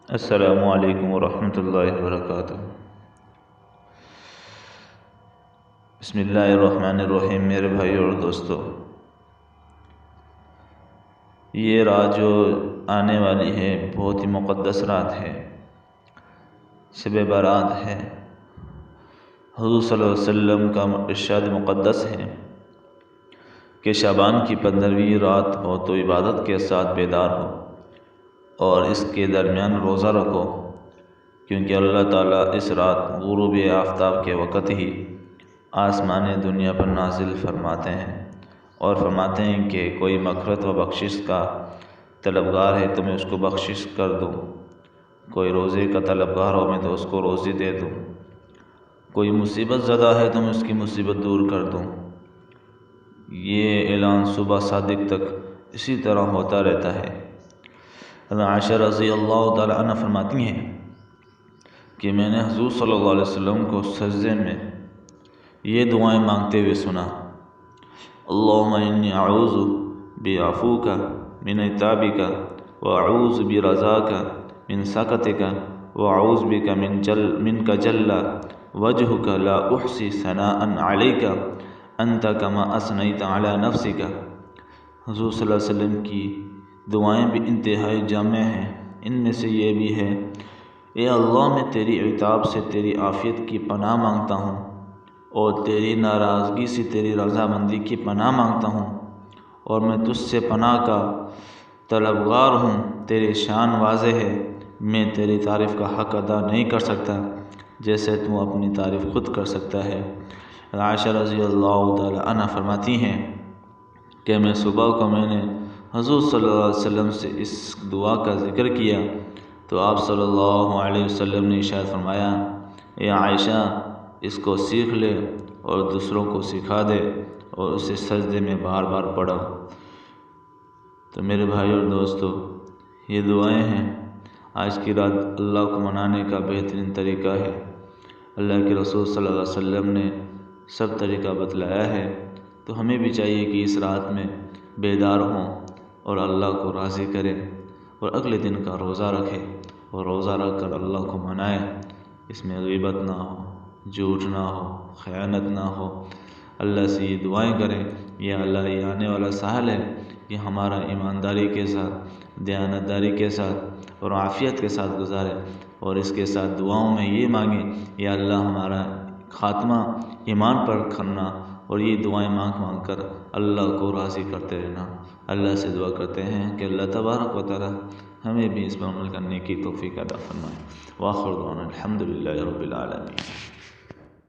السلام علیکم ورحمۃ اللہ وبرکاتہ۔ بسم اللہ الرحمن الرحیم۔ میرے بھائی اور دوستو، یہ رات جو آنے والی ہے بہت ہی مقدس رات ہے، شب برات ہے۔ حضور صلی اللہ علیہ وسلم کا ارشاد مقدس ہے کہ شعبان کی 15ویں رات ہو تو عبادت کے ساتھ بیدار ہو اور اس کے درمیان روزہ رکھو، کیونکہ اللہ تعالیٰ اس رات غروب آفتاب کے وقت ہی آسمان دنیا پر نازل فرماتے ہیں اور فرماتے ہیں کہ کوئی مغفرت و بخشش کا طلبگار ہے تو میں اس کو بخشش کر دوں، کوئی روزے کا طلبگار ہو میں تو اس کو روزی دے دوں، کوئی مصیبت زدہ ہے تو میں اس کی مصیبت دور کر دوں۔ یہ اعلان صبح صادق تک اسی طرح ہوتا رہتا ہے۔ عائشہ رضی اللہ تعالی عنہ فرماتی ہیں کہ میں نے حضور صلی اللہ علیہ وسلم کو سجدے میں یہ دعائیں مانگتے ہوئے سنا: اللہم انی اعوذ بعفوک من عتابک واعوذ برضاک من سخطک واعوذ بک منک جل وجہک لا احصی ثناء علیک انت کما اثنیت علی نفسک۔ حضور صلی اللہ علیہ وسلم کی دعائیں بھی انتہائی جامع ہیں۔ ان میں سے یہ بھی ہے: اے اللہ، میں تیری عتاب سے تیری عافیت کی پناہ مانگتا ہوں اور تیری ناراضگی سے تیری رضامندی کی پناہ مانگتا ہوں، اور میں تجھ سے پناہ کا طلبگار ہوں۔ تیری شان واضح ہے، میں تیری تعریف کا حق ادا نہیں کر سکتا جیسے تو اپنی تعریف خود کر سکتا ہے۔ عائشہ رضی اللہ تعالی عنہ فرماتی ہیں کہ میں صبح کو میں نے حضور صلی اللہ علیہ وسلم سے اس دعا کا ذکر کیا تو آپ صلی اللہ علیہ وسلم نے ارشاد فرمایا: اے عائشہ، اس کو سیکھ لے اور دوسروں کو سکھا دے اور اسے سجدے میں بار بار پڑھو۔ تو میرے بھائی اور دوستو، یہ دعائیں ہیں۔ آج کی رات اللہ کو منانے کا بہترین طریقہ ہے۔ اللہ کے رسول صلی اللہ علیہ وسلم نے سب طریقہ بتلایا ہے، تو ہمیں بھی چاہیے کہ اس رات میں بیدار ہوں اور اللہ کو راضی کریں اور اگلے دن کا روزہ رکھیں اور روزہ رکھ کر اللہ کو منائیں۔ اس میں غیبت نہ ہو، جھوٹ نہ ہو، خیانت نہ ہو۔ اللہ سے یہ دعائیں کریں: یا اللہ، یہ آنے والا سال ہے، یہ ہمارا ایمانداری کے ساتھ، دیانتداری کے ساتھ اور عافیت کے ساتھ گزارے، اور اس کے ساتھ دعاؤں میں یہ مانگیں: یا اللہ، ہمارا خاتمہ ایمان پر کرنا، اور یہ دعائیں مانگ کر اللہ کو راضی کرتے رہنا۔ اللہ سے دعا کرتے ہیں کہ اللہ تبارک و تعالی ہمیں بھی اس پر عمل کرنے کی توفیق عطا فرمائے۔ وآخر دعوانا الحمدللہ رب العالمین۔